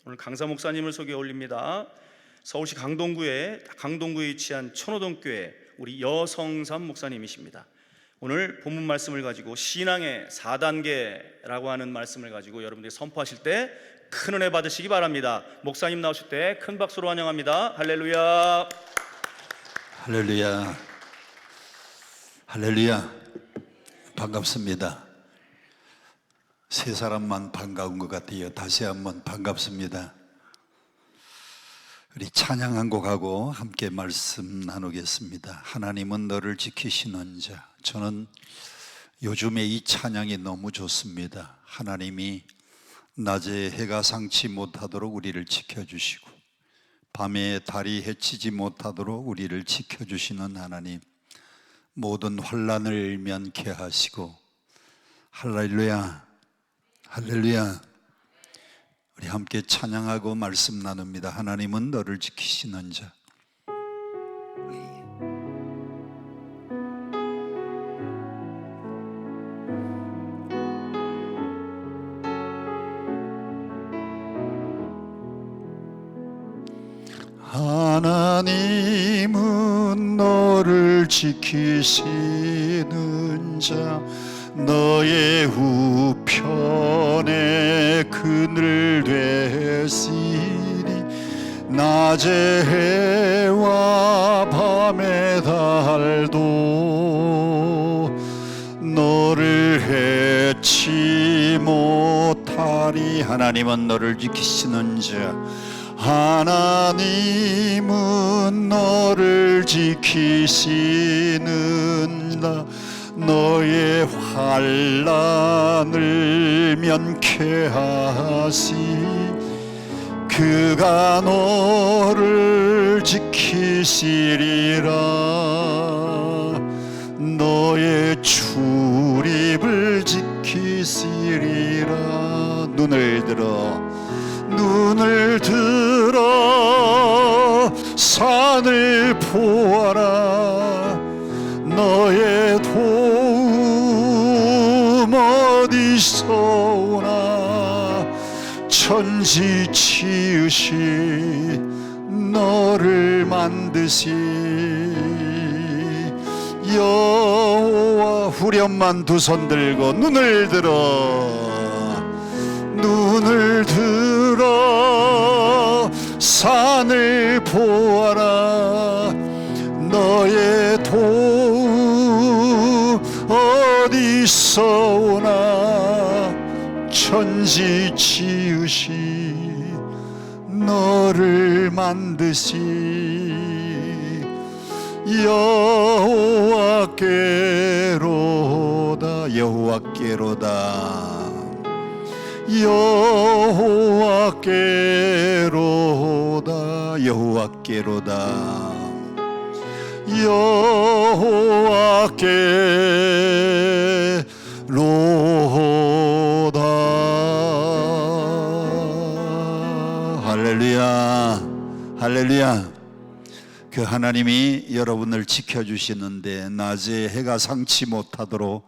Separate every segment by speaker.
Speaker 1: 오늘 강사 목사님을 소개해 올립니다. 서울시 강동구에 위치한 천호동교회 우리 여성삼 목사님이십니다. 오늘 본문 말씀을 가지고 신앙의 4단계라고 하는 말씀을 가지고 여러분들이 선포하실 때 큰 은혜 받으시기 바랍니다. 목사님 나오실 때 큰 박수로 환영합니다. 할렐루야.
Speaker 2: 할렐루야. 할렐루야. 반갑습니다. 세 사람만 반가운 것 같아요. 다시 한번 반갑습니다. 우리 찬양 한 곡하고 함께 말씀 나누겠습니다. 하나님은 너를 지키시는 자. 저는 요즘에 이 찬양이 너무 좋습니다. 하나님이 낮에 해가 상치 못하도록 우리를 지켜주시고 밤에 달이 해치지 못하도록 우리를 지켜주시는 하나님, 모든 환난을 면케 하시고, 할렐루야, 할렐루야. 우리 함께 찬양하고 말씀 나눕니다. 하나님은 너를 지키시는 자. 하나님은 너를 지키시는 자, 너의 우편에 그늘 되시니 낮의 해와 밤의 달도 너를 해치 못하리. 하나님은 너를 지키시는 자, 하나님은 너를 지키시는 자, 너의 환난을 면케하시. 그가 너를 지키시리라. 너의 출입을 지키시리라. 눈을 들어 산을 보아라. 너의 도움 어디서 오나. 천지 지으신 너를 만드신 여호와. 후렴만 두 손 들고 눈을 들어 산을 보아라. 너의 도움 어디서 오나. 천지 지으신 너를 만드신 여호와께로다. 여호와께로다. 여호와께로다. 여호와께로다. 여호와께로다. 할렐루야, 할렐루야. 그 하나님이 여러분을 지켜주시는데 낮에 해가 상치 못하도록,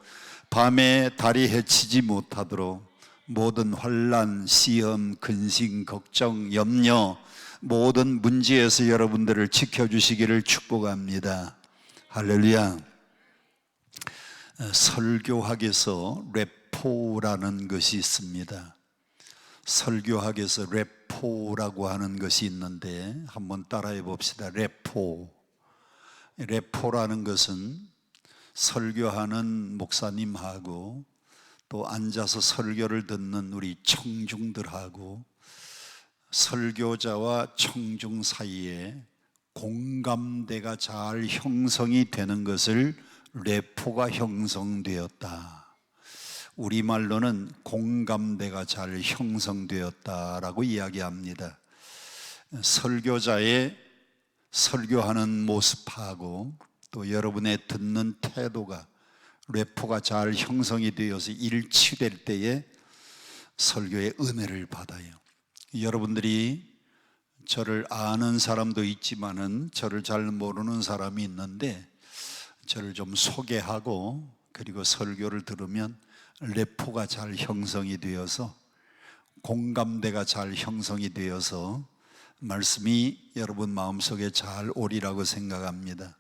Speaker 2: 밤에 달이 해치지 못하도록 모든 환난, 시험, 근심, 걱정, 염려, 모든 문제에서 여러분들을 지켜주시기를 축복합니다. 할렐루야. 설교학에서 레포라는 것이 있습니다. 설교학에서 레포라고 하는 것이 있는데 한번 따라해 봅시다. 레포라는 것은 설교하는 목사님하고 또 앉아서 설교를 듣는 우리 청중들하고 설교자와 청중 사이에 공감대가 잘 형성이 되는 것을 레포가 형성되었다. 우리말로는 공감대가 잘 형성되었다라고 이야기합니다. 설교자의 설교하는 모습하고 또 여러분의 듣는 태도가 레포가 잘 형성이 되어서 일치될 때에 설교의 은혜를 받아요. 여러분들이 저를 아는 사람도 있지만은 저를 잘 모르는 사람이 있는데 저를 좀 소개하고 그리고 설교를 들으면 레포가 잘 형성이 되어서 공감대가 잘 형성이 되어서 말씀이 여러분 마음속에 잘 오리라고 생각합니다.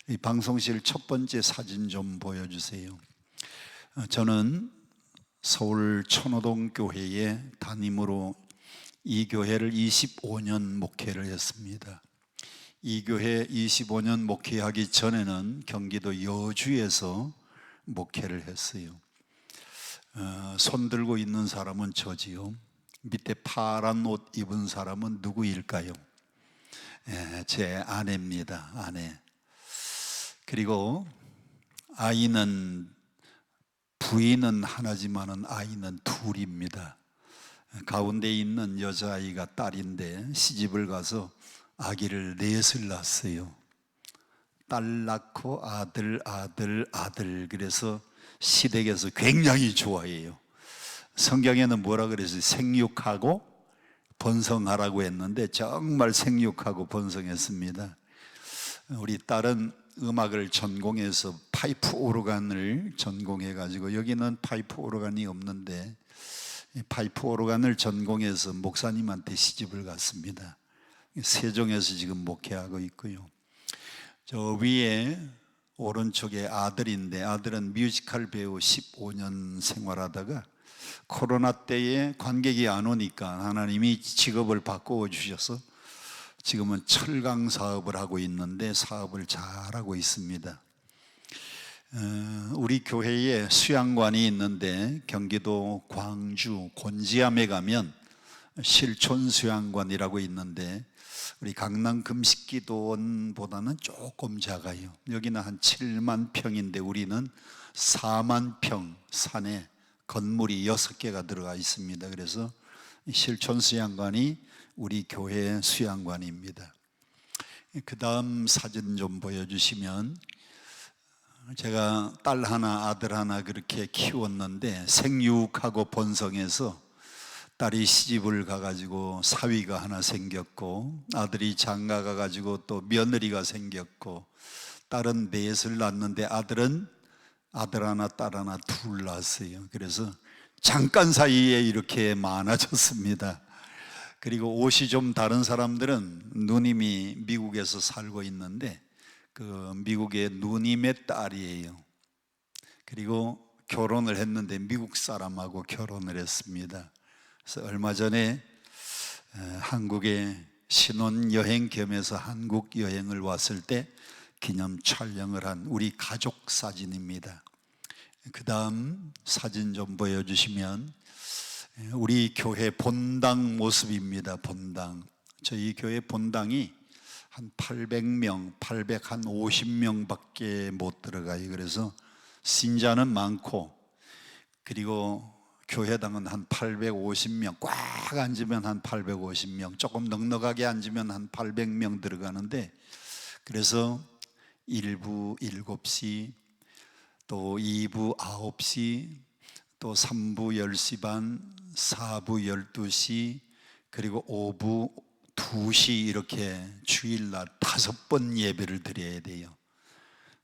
Speaker 2: 이 방송실 첫 번째 사진 좀 보여주세요. 저는 서울 천호동 교회의 담임으로 이 교회를 25년 목회를 했습니다. 이 교회 25년 목회하기 전에는 경기도 여주에서 목회를 했어요. 손 들고 있는 사람은 저지요. 밑에 파란 옷 입은 사람은 누구일까요? 제 아내입니다. 아내. 그리고 아이는, 부인은 하나지만은 아이는 둘입니다. 가운데 있는 여자아이가 딸인데 시집을 가서 아기를 넷을 낳았어요. 딸 낳고 아들, 아들, 아들. 그래서 시댁에서 굉장히 좋아해요. 성경에는 뭐라 그랬어요? 생육하고 번성하라고 했는데 정말 생육하고 번성했습니다. 우리 딸은 음악을 전공해서 파이프 오르간을 전공해가지고, 여기는 파이프 오르간이 없는데 파이프 오르간을 전공해서 목사님한테 시집을 갔습니다. 세종에서 지금 목회하고 있고요. 저 위에 오른쪽에 아들인데, 아들은 뮤지컬 배우 15년 생활하다가 코로나 때에 관객이 안 오니까 하나님이 직업을 바꾸어 주셔서 지금은 철강 사업을 하고 있는데 사업을 잘하고 있습니다. 우리 교회에 수양관이 있는데 경기도 광주 곤지암에 가면 실촌 수양관이라고 있는데 우리 강남 금식기도원보다는 조금 작아요. 여기는 한 7만 평인데 우리는 4만 평 산에 건물이 6개가 들어가 있습니다. 그래서 실촌 수양관이 우리 교회의 수양관입니다. 그 다음 사진 좀 보여주시면, 제가 딸 하나 아들 하나 그렇게 키웠는데 생육하고 번성해서 딸이 시집을 가가지고 사위가 하나 생겼고, 아들이 장가 가가지고 또 며느리가 생겼고, 딸은 넷을 낳았는데 아들은 아들 하나 딸 하나 둘 낳았어요. 그래서 잠깐 사이에 이렇게 많아졌습니다. 그리고 옷이 좀 다른 사람들은, 누님이 미국에서 살고 있는데 그 미국의 누님의 딸이에요. 그리고 결혼을 했는데 미국 사람하고 결혼을 했습니다. 그래서 얼마 전에 한국에 신혼여행 겸해서 한국 여행을 왔을 때 기념 촬영을 한 우리 가족 사진입니다. 그 다음 사진 좀 보여주시면 우리 교회 본당 모습입니다. 본당. 저희 교회 본당이 한 800명, 850명 밖에 못 들어가요. 그래서 신자는 많고, 그리고 교회당은 한 850명, 꽉 앉으면 한 850명, 조금 넉넉하게 앉으면 한 800명 들어가는데, 그래서 1부 7시, 또 2부 9시, 또 3부 10시 반, 4부 12시, 그리고 5부 2시 이렇게 주일날 5번 예배를 드려야 돼요.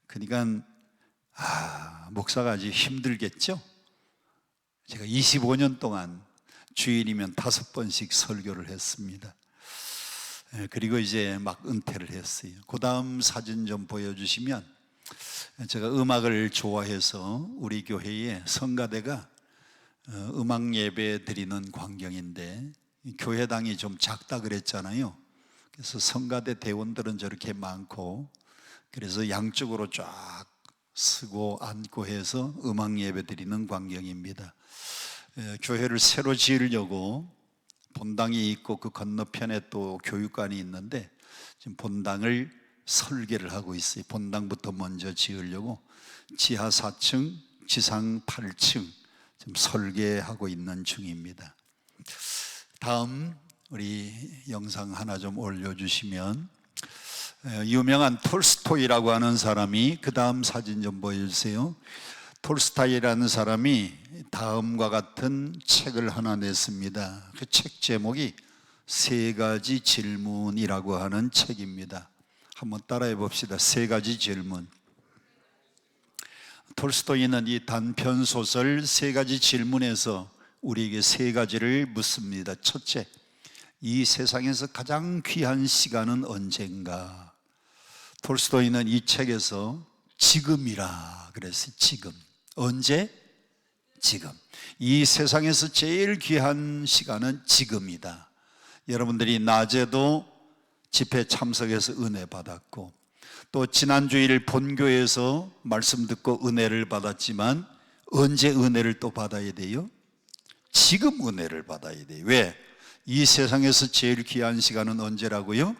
Speaker 2: 그러니까 목사가 아주 힘들겠죠? 제가 25년 동안 주일이면 5번씩 설교를 했습니다. 그리고 이제 막 은퇴를 했어요. 그 다음 사진 좀 보여주시면, 제가 음악을 좋아해서 우리 교회에 성가대가 음악 예배 드리는 광경인데, 교회당이 좀 작다 그랬잖아요. 그래서 성가대 대원들은 저렇게 많고, 그래서 양쪽으로 쫙 서고 앉고 해서 음악 예배 드리는 광경입니다. 교회를 새로 지으려고 본당이 있고 그 건너편에 또 교육관이 있는데 지금 본당을 설계를 하고 있어요. 본당부터 먼저 지으려고 지하 4층, 지상 8층 지금 설계하고 있는 중입니다. 다음 우리 영상 하나 좀 올려주시면, 유명한 톨스토이라고 하는 사람이, 그 다음 사진 좀 보여주세요. 톨스토이라는 사람이 다음과 같은 책을 하나 냈습니다. 그 책 제목이 3가지 질문이라고 하는 책입니다. 한번 따라해 봅시다. 3가지 질문. 톨스토이는 이 단편 소설 3가지 질문에서 우리에게 세 가지를 묻습니다. 첫째, 이 세상에서 가장 귀한 시간은 언젠가? 톨스토이는 이 책에서 지금이라 그랬어요. 지금. 언제? 지금. 이 세상에서 제일 귀한 시간은 지금이다. 여러분들이 낮에도 집회 참석해서 은혜 받았고, 또 지난주일 본교에서 말씀 듣고 은혜를 받았지만 언제 은혜를 또 받아야 돼요? 지금 은혜를 받아야 돼요. 왜? 이 세상에서 제일 귀한 시간은 언제라고요?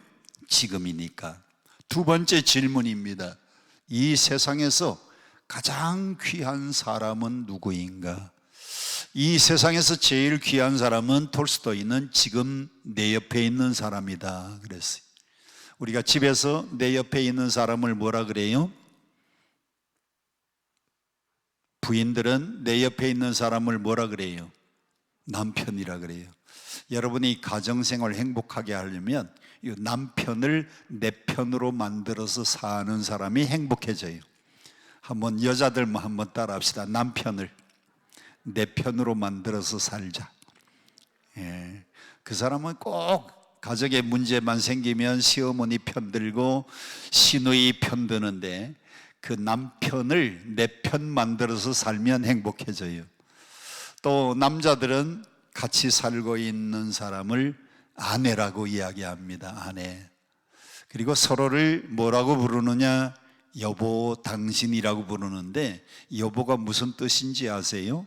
Speaker 2: 지금이니까. 두 번째 질문입니다. 이 세상에서 가장 귀한 사람은 누구인가? 이 세상에서 제일 귀한 사람은 톨스토이는 지금 내 옆에 있는 사람이다 그랬어요. 우리가 집에서 내 옆에 있는 사람을 뭐라 그래요? 부인들은 내 옆에 있는 사람을 뭐라 그래요? 남편이라 그래요. 여러분이 가정생활 행복하게 하려면 이 남편을 내 편으로 만들어서 사는 사람이 행복해져요. 한번 여자들만 한번 따라 합시다. 남편을 내 편으로 만들어서 살자. 예. 그 사람은 꼭 가족에 문제만 생기면 시어머니 편들고 시누이 편드는데 그 남편을 내 편 만들어서 살면 행복해져요. 또 남자들은 같이 살고 있는 사람을 아내라고 이야기합니다. 아내. 그리고 서로를 뭐라고 부르느냐? 여보, 당신이라고 부르는데 여보가 무슨 뜻인지 아세요?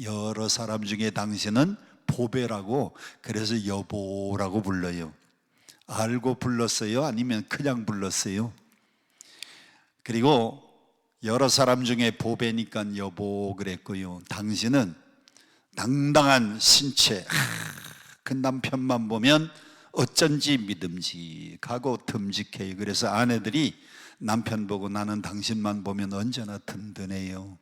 Speaker 2: 여러 사람 중에 당신은 보배라고, 그래서 여보라고 불러요. 알고 불렀어요? 아니면 그냥 불렀어요? 그리고 여러 사람 중에 보배니까 여보 그랬고요. 당신은 당당한 신체, 그 남편만 보면 어쩐지 믿음직하고 듬직해요. 그래서 아내들이 남편 보고 나는 당신만 보면 언제나 든든해요.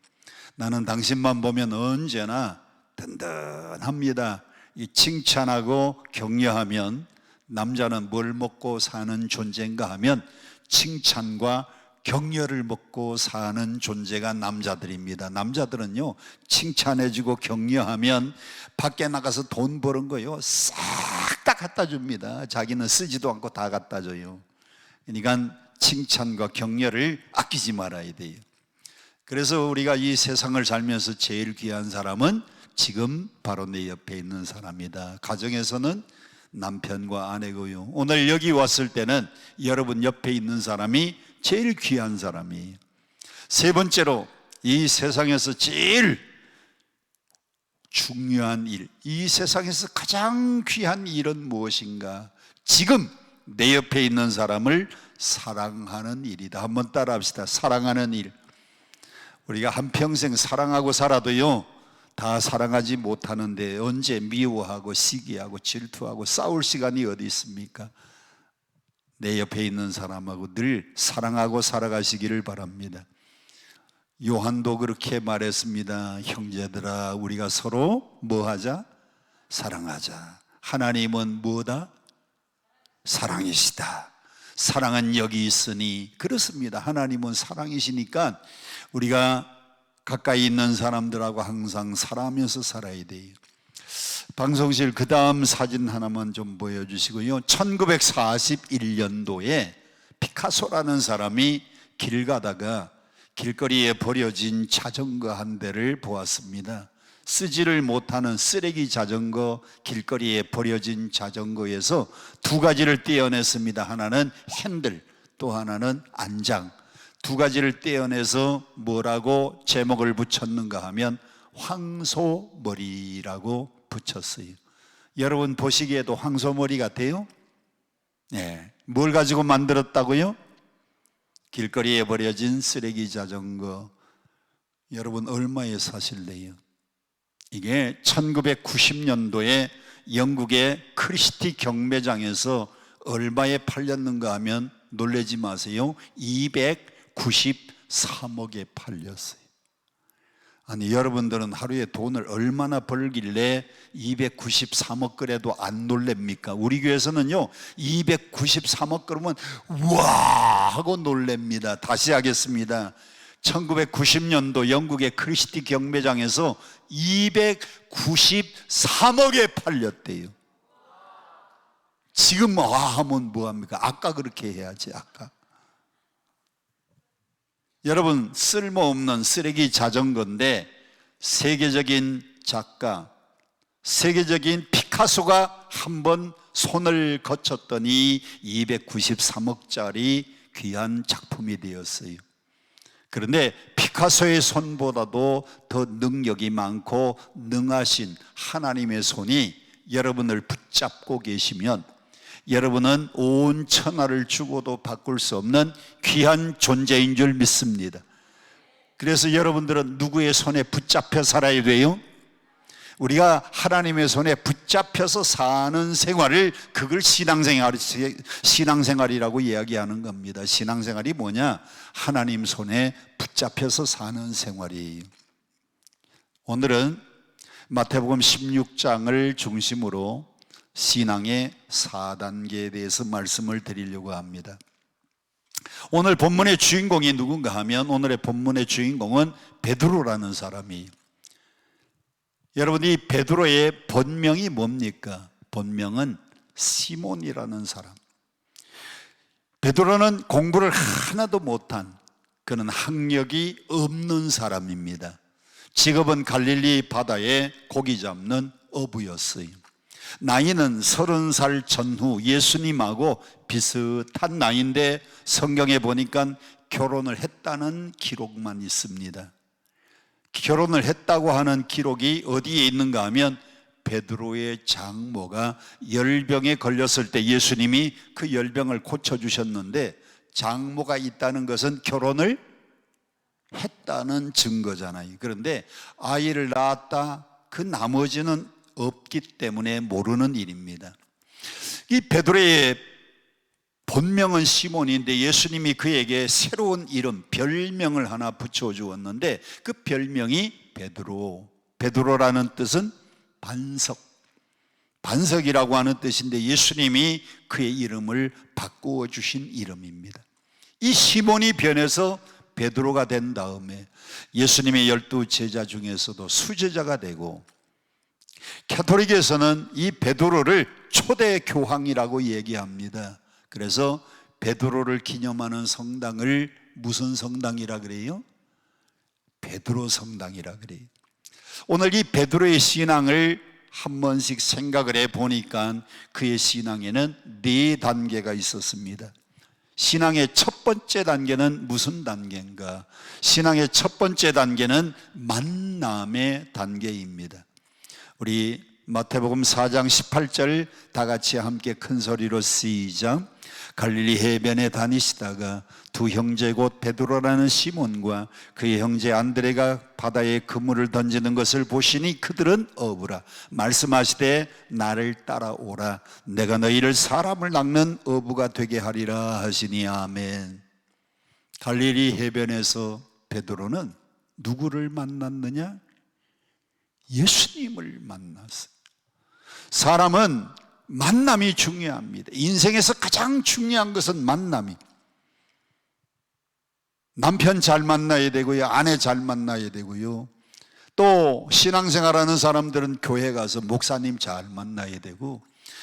Speaker 2: 나는 당신만 보면 언제나 든든합니다. 이 칭찬하고 격려하면 남자는 뭘 먹고 사는 존재인가 하면 칭찬과 격려를 먹고 사는 존재가 남자들입니다. 남자들은요, 칭찬해주고 격려하면 밖에 나가서 돈 버는 거요 싹 다 갖다 줍니다. 자기는 쓰지도 않고 다 갖다 줘요. 그러니까 칭찬과 격려를 아끼지 말아야 돼요. 그래서 우리가 이 세상을 살면서 제일 귀한 사람은 지금 바로 내 옆에 있는 사람이다. 가정에서는 남편과 아내고요. 오늘 여기 왔을 때는 여러분 옆에 있는 사람이 제일 귀한 사람이에요. 세 번째로, 이 세상에서 제일 중요한 일, 이 세상에서 가장 귀한 일은 무엇인가? 지금 내 옆에 있는 사람을 사랑하는 일이다. 한번 따라 합시다. 사랑하는 일. 우리가 한평생 사랑하고 살아도요, 다 사랑하지 못하는데 언제 미워하고 시기하고 질투하고 싸울 시간이 어디 있습니까? 내 옆에 있는 사람하고 늘 사랑하고 살아가시기를 바랍니다. 요한도 그렇게 말했습니다. 형제들아, 우리가 서로 뭐하자? 사랑하자. 하나님은 뭐다? 사랑이시다. 사랑은 여기 있으니. 그렇습니다. 하나님은 사랑이시니까 우리가 가까이 있는 사람들하고 항상 사랑하면서 살아야 돼요. 방송실 그 다음 사진 하나만 좀 보여주시고요. 1941년도에 피카소라는 사람이 길 가다가 길거리에 버려진 자전거 한 대를 보았습니다. 쓰지를 못하는 쓰레기 자전거, 길거리에 버려진 자전거에서 두 가지를 떼어냈습니다. 하나는 핸들, 또 하나는 안장. 두 가지를 떼어내서 뭐라고 제목을 붙였는가 하면 황소머리라고 붙였어요. 여러분 보시기에도 황소머리 같아요? 네. 뭘 가지고 만들었다고요? 길거리에 버려진 쓰레기 자전거. 여러분 얼마에 사실래요? 이게 1990년도에 영국의 크리스티 경매장에서 얼마에 팔렸는가 하면 놀라지 마세요. 293억에 팔렸어요. 아니, 여러분들은 하루에 돈을 얼마나 벌길래 293억 그래도 안 놀랍니까? 우리 교회에서는요 293억 그러면 우와 하고 놀랍니다. 다시 하겠습니다. 1990년도 영국의 크리스티 경매장에서 293억에 팔렸대요. 지금 하면 뭐합니까? 아까 그렇게 해야지. 아까. 여러분, 쓸모없는 쓰레기 자전거인데 세계적인 작가, 세계적인 피카소가 한번 손을 거쳤더니 293억짜리 귀한 작품이 되었어요. 그런데 피카소의 손보다도 더 능력이 많고 능하신 하나님의 손이 여러분을 붙잡고 계시면 여러분은 온 천하를 주고도 바꿀 수 없는 귀한 존재인 줄 믿습니다. 그래서 여러분들은 누구의 손에 붙잡혀 살아야 돼요? 우리가 하나님의 손에 붙잡혀서 사는 생활을, 그걸 신앙생활이라고 이야기하는 겁니다. 신앙생활이 뭐냐? 하나님 손에 붙잡혀서 사는 생활이에요. 오늘은 마태복음 16장을 중심으로 신앙의 4단계에 대해서 말씀을 드리려고 합니다. 오늘 본문의 주인공이 누군가 하면, 오늘의 본문의 주인공은 베드로라는 사람이에요. 여러분, 이 베드로의 본명이 뭡니까? 본명은 시몬이라는 사람. 베드로는 공부를 하나도 못한, 그는 학력이 없는 사람입니다. 직업은 갈릴리 바다에 고기 잡는 어부였어요. 나이는 30살 전후 예수님하고 비슷한 나이인데 성경에 보니까 결혼을 했다는 기록만 있습니다. 결혼을 했다고 하는 기록이 어디에 있는가 하면 베드로의 장모가 열병에 걸렸을 때 예수님이 그 열병을 고쳐주셨는데, 장모가 있다는 것은 결혼을 했다는 증거잖아요. 그런데 아이를 낳았다, 그 나머지는 없기 때문에 모르는 일입니다. 이 베드로의 본명은 시몬인데 예수님이 그에게 새로운 이름, 별명을 하나 붙여주었는데 그 별명이 베드로. 베드로라는 뜻은 반석, 반석이라고 하는 뜻인데 예수님이 그의 이름을 바꾸어 주신 이름입니다. 이 시몬이 변해서 베드로가 된 다음에 예수님의 12 제자 중에서도 수제자가 되고, 가톨릭에서는 이 베드로를 초대 교황이라고 얘기합니다. 그래서 베드로를 기념하는 성당을 무슨 성당이라 그래요? 베드로 성당이라 그래요. 오늘 이 베드로의 신앙을 한 번씩 생각을 해보니까 그의 신앙에는 4단계가 있었습니다. 신앙의 첫 번째 단계는 무슨 단계인가? 신앙의 첫 번째 단계는 만남의 단계입니다. 우리 마태복음 4장 18절 다 같이 함께 큰 소리로 시작. 갈릴리 해변에 다니시다가 두 형제 곧 베드로라는 시몬과 그의 형제 안드레가 바다에 그물을 던지는 것을 보시니 그들은 어부라. 말씀하시되 나를 따라오라. 내가 너희를 사람을 낚는 어부가 되게 하리라 하시니 아멘. 갈릴리 해변에서 베드로는 누구를 만났느냐? 예수님을 만났어요. 사람은 만남이 중요합니다. 인생에서 가장 중요한 것은 만남이. 남편 잘 만나야 되고요, 아내 잘 만나야 되고요, 또 신앙생활하는 사람들은 교회 가서 목사님 잘 만나야 되고,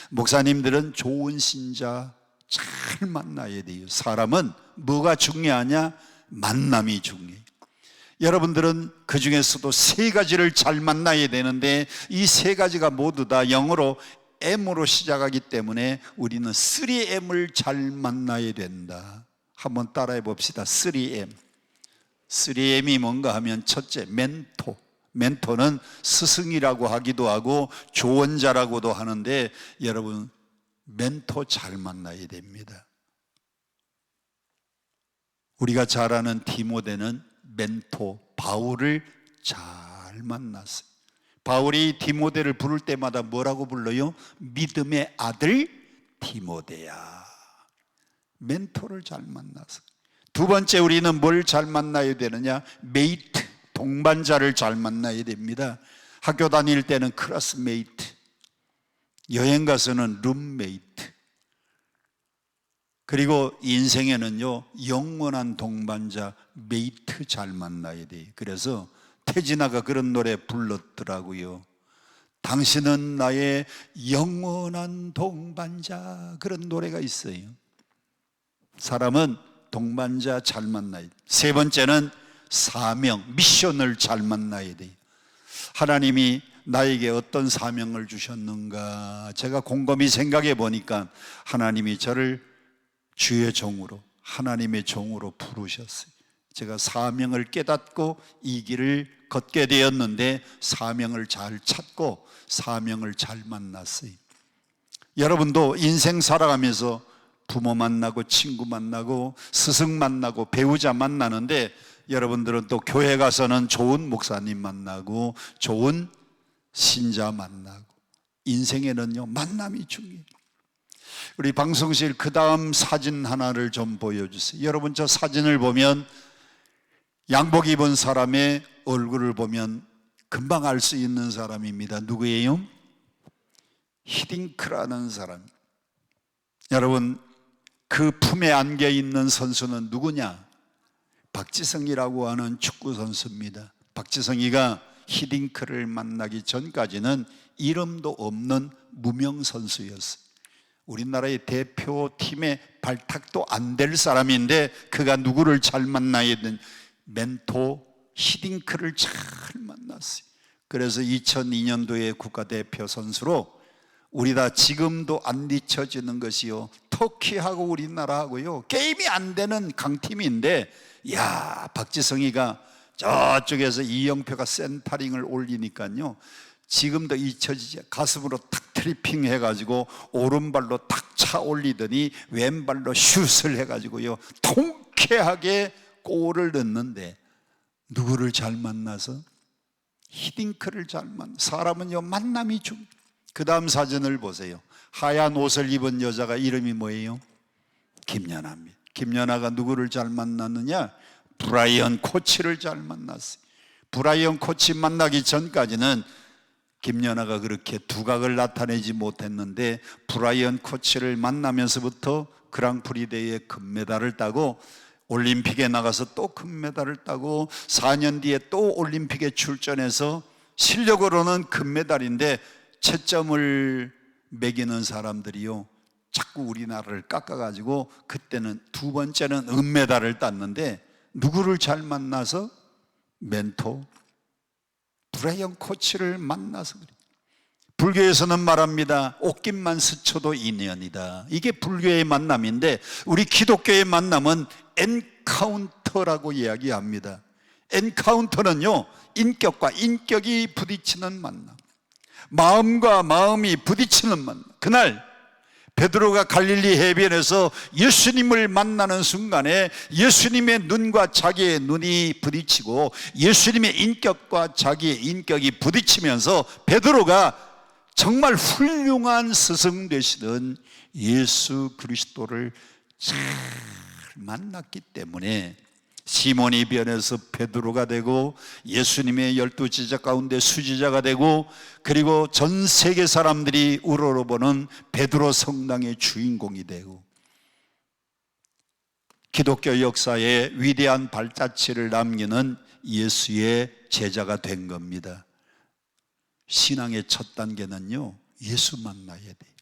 Speaker 2: 목사님들은 좋은 신자 잘 만나야 돼요. 사람은 뭐가 중요하냐? 만남이 중요해요. 여러분들은 그 중에서도 3가지를 잘 만나야 되는데 이 3가지가 모두 다 영어로 M으로 시작하기 때문에 우리는 3M을 잘 만나야 된다. 한번 따라해 봅시다. 3M. 3M이 뭔가 하면 첫째, 멘토. 멘토는 스승이라고 하기도 하고 조언자라고도 하는데, 여러분 멘토 잘 만나야 됩니다. 우리가 잘 아는 디모데는 멘토 바울을 잘 만났어요. 바울이 디모데를 부를 때마다 뭐라고 불러요? 믿음의 아들 디모데야. 멘토를 잘 만났어요. 두 번째, 우리는 뭘 잘 만나야 되느냐? 메이트, 동반자를 잘 만나야 됩니다. 학교 다닐 때는 클래스메이트, 여행 가서는 룸메이트, 그리고 인생에는요, 영원한 동반자, 메이트 잘 만나야 돼. 그래서 태진아가 그런 노래 불렀더라고요. 당신은 나의 영원한 동반자. 그런 노래가 있어요. 사람은 동반자 잘 만나야 돼. 세 번째는 사명, 미션을 잘 만나야 돼요. 하나님이 나에게 어떤 사명을 주셨는가, 제가 곰곰이 생각해 보니까 하나님이 저를 주의 종으로, 하나님의 종으로 부르셨어요. 제가 사명을 깨닫고 이 길을 걷게 되었는데 사명을 잘 찾고 사명을 잘 만났어요. 여러분도 인생 살아가면서 부모 만나고 친구 만나고 스승 만나고 배우자 만나는데, 여러분들은 또 교회 가서는 좋은 목사님 만나고 좋은 신자 만나고, 인생에는요 만남이 중요해요. 우리 방송실 그 다음 사진 하나를 좀 보여주세요. 여러분, 저 사진을 보면 양복 입은 사람의 얼굴을 보면 금방 알 수 있는 사람입니다. 누구예요? 히딩크라는 사람. 여러분, 그 품에 안겨 있는 선수는 누구냐? 박지성이라고 하는 축구 선수입니다. 박지성이가 히딩크를 만나기 전까지는 이름도 없는 무명 선수였어요. 우리나라의 대표팀의 발탁도 안 될 사람인데 그가 누구를 잘 만나야 되는 멘토 히딩크를 잘 만났어요. 그래서 2002년도에 국가대표 선수로, 우리가 지금도 안 뒤처지는 것이요, 터키하고 우리나라하고요 게임이 안 되는 강팀인데, 야, 박지성이가 저쪽에서 이영표가 센터링을 올리니까요 지금도 잊혀지지, 가슴으로 탁 트리핑 해가지고 오른발로 탁 차 올리더니 왼발로 슛을 해가지고요 통쾌하게 골을 넣는데, 누구를 잘 만나서? 히딩크를 잘 만나. 사람은요 만남이 중. 그 다음 사진을 보세요. 하얀 옷을 입은 여자가 이름이 뭐예요? 김연아입니다. 김연아가 누구를 잘 만났느냐? 브라이언 코치를 잘 만났어요. 브라이언 코치 만나기 전까지는 김연아가 그렇게 두각을 나타내지 못했는데, 브라이언 코치를 만나면서부터 그랑프리 대회에 금메달을 따고, 올림픽에 나가서 또 금메달을 따고, 4년 뒤에 또 올림픽에 출전해서 실력으로는 금메달인데 채점을 매기는 사람들이요 자꾸 우리나라를 깎아가지고, 그때는 두 번째는 은메달을 땄는데, 누구를 잘 만나서? 멘토 브라이언 코치를 만나서 그래요. 불교에서는 말합니다. 옷깃만 스쳐도 인연이다. 이게 불교의 만남인데, 우리 기독교의 만남은 엔카운터라고 이야기합니다. 엔카운터는요 인격과 인격이 부딪히는 만남, 마음과 마음이 부딪히는 만남. 그날 베드로가 갈릴리 해변에서 예수님을 만나는 순간에 예수님의 눈과 자기의 눈이 부딪히고, 예수님의 인격과 자기의 인격이 부딪히면서 베드로가 정말 훌륭한 스승 되시던 예수 그리스도를 잘 만났기 때문에 시몬이 변해서 베드로가 되고, 예수님의 12지자 가운데 수지자가 되고, 그리고 전 세계 사람들이 우러러보는 베드로 성당의 주인공이 되고, 기독교 역사에 위대한 발자취를 남기는 예수의 제자가 된 겁니다. 신앙의 첫 단계는요 예수 만나야 돼요.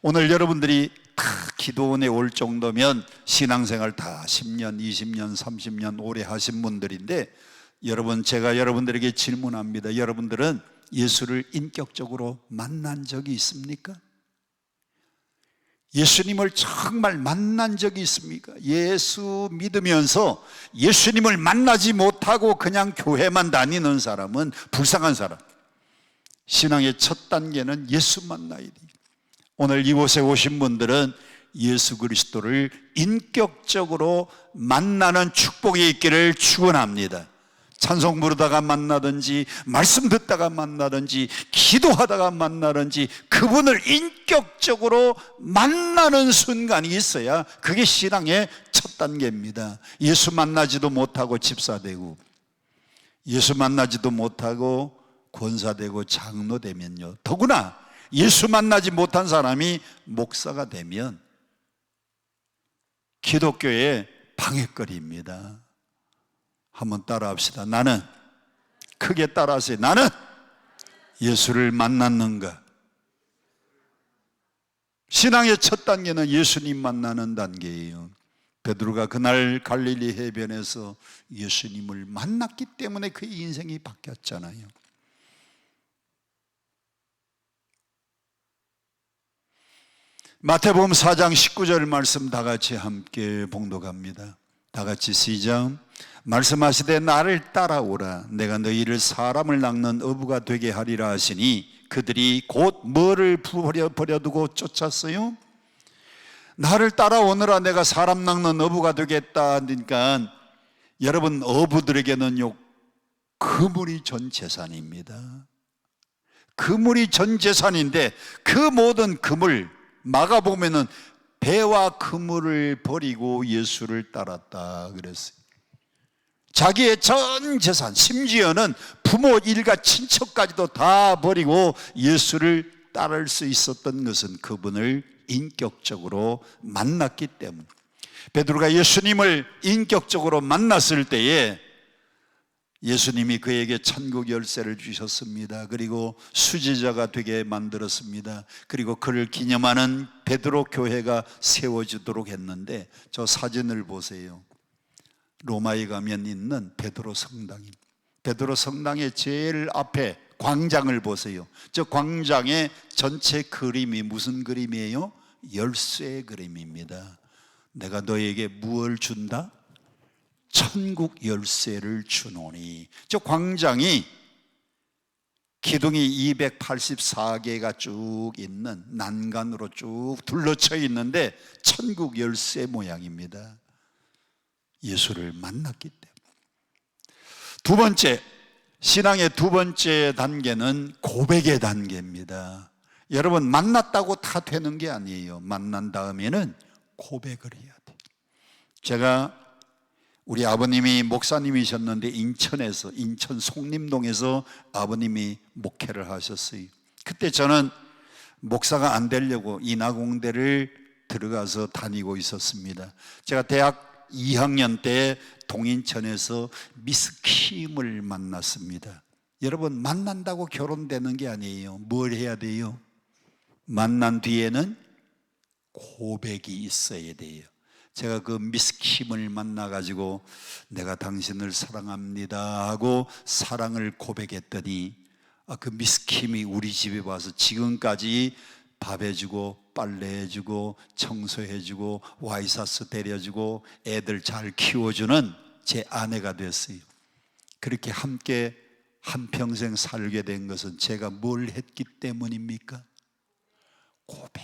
Speaker 2: 오늘 여러분들이 다 기도원에 올 정도면 신앙생활 다 10년, 20년, 30년 오래 하신 분들인데, 여러분, 제가 여러분들에게 질문합니다. 여러분들은 예수를 인격적으로 만난 적이 있습니까? 예수님을 정말 만난 적이 있습니까? 예수 믿으면서 예수님을 만나지 못하고 그냥 교회만 다니는 사람은 불쌍한 사람. 신앙의 첫 단계는 예수 만나야 돼요. 오늘 이곳에 오신 분들은 예수 그리스도를 인격적으로 만나는 축복이 있기를 축원합니다. 찬송 부르다가 만나든지, 말씀 듣다가 만나든지, 기도하다가 만나든지, 그분을 인격적으로 만나는 순간이 있어야 그게 신앙의 첫 단계입니다. 예수 만나지도 못하고 집사되고, 예수 만나지도 못하고 권사되고 장로 되면요, 더구나 예수 만나지 못한 사람이 목사가 되면 기독교의 방해거리입니다. 한번 따라합시다. 나는, 크게 따라하세요. 나는 예수를 만났는가? 신앙의 첫 단계는 예수님 만나는 단계예요. 베드로가 그날 갈릴리 해변에서 예수님을 만났기 때문에 그의 인생이 바뀌었잖아요. 마태복음 4장 19절 말씀 다 같이 함께 봉독합니다. 다 같이 시작. 말씀하시되 나를 따라오라. 내가 너희를 사람을 낚는 어부가 되게 하리라 하시니 그들이 곧 뭐를 버려두고 쫓았어요? 나를 따라오느라 내가 사람 낚는 어부가 되겠다 하니까 여러분, 어부들에게는요, 그물이 전 재산입니다. 그물이 전 재산인데 그 모든 그물 막아보면은 배와 그물을 버리고 예수를 따랐다 그랬어요. 자기의 전 재산, 심지어는 부모, 일가, 친척까지도 다 버리고 예수를 따를 수 있었던 것은 그분을 인격적으로 만났기 때문. 베드로가 예수님을 인격적으로 만났을 때에 예수님이 그에게 천국 열쇠를 주셨습니다. 그리고 수제자가 되게 만들었습니다. 그리고 그를 기념하는 베드로 교회가 세워지도록 했는데, 저 사진을 보세요. 로마에 가면 있는 베드로 성당입니다. 베드로 성당의 제일 앞에 광장을 보세요. 저 광장의 전체 그림이 무슨 그림이에요? 열쇠 그림입니다. 내가 너에게 무엇을 준다? 천국 열쇠를 주노니. 저 광장이 기둥이 284개가 쭉 있는 난간으로 쭉 둘러쳐 있는데 천국 열쇠 모양입니다. 예수를 만났기 때문에. 두 번째, 신앙의 두 번째 단계는 고백의 단계입니다. 여러분, 만났다고 다 되는 게 아니에요. 만난 다음에는 고백을 해야 돼요. 제가 우리 아버님이 목사님이셨는데 인천 송림동에서 아버님이 목회를 하셨어요. 그때 저는 목사가 안 되려고 인하공대를 들어가서 다니고 있었습니다. 제가 대학 2학년 때 동인천에서 미스 킴을 만났습니다. 여러분, 만난다고 결혼되는 게 아니에요. 뭘 해야 돼요? 만난 뒤에는 고백이 있어야 돼요. 제가 그 미스 킴을 만나가지고 내가 당신을 사랑합니다 하고 사랑을 고백했더니 그 미스 킴이 우리 집에 와서 지금까지 밥 해주고 빨래 해주고 청소해주고 와이사스 데려주고 애들 잘 키워주는 제 아내가 됐어요. 그렇게 함께 한평생 살게 된 것은 제가 뭘 했기 때문입니까? 고백.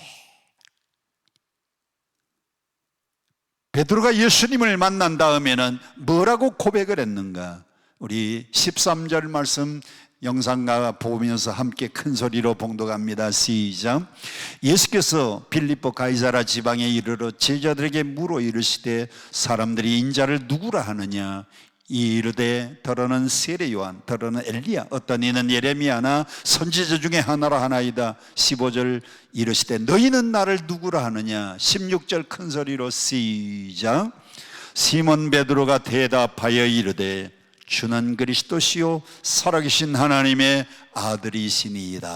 Speaker 2: 베드로가 예수님을 만난 다음에는 뭐라고 고백을 했는가? 우리 13절 말씀 영상가 보면서 함께 큰 소리로 봉독합니다. 시작. 예수께서 빌립보 가이사라 지방에 이르러 제자들에게 물어 이르시되 사람들이 인자를 누구라 하느냐? 이 이르되 더러는 세례 요한, 더러는 엘리야, 어떤 이는 예레미야나 선지자 중에 하나라 하나이다. 15절 이르시되 너희는 나를 누구라 하느냐? 16절 큰 소리로 시작. 시몬 베드로가 대답하여 이르되 주는 그리스도시요 살아계신 하나님의 아들이시니이다.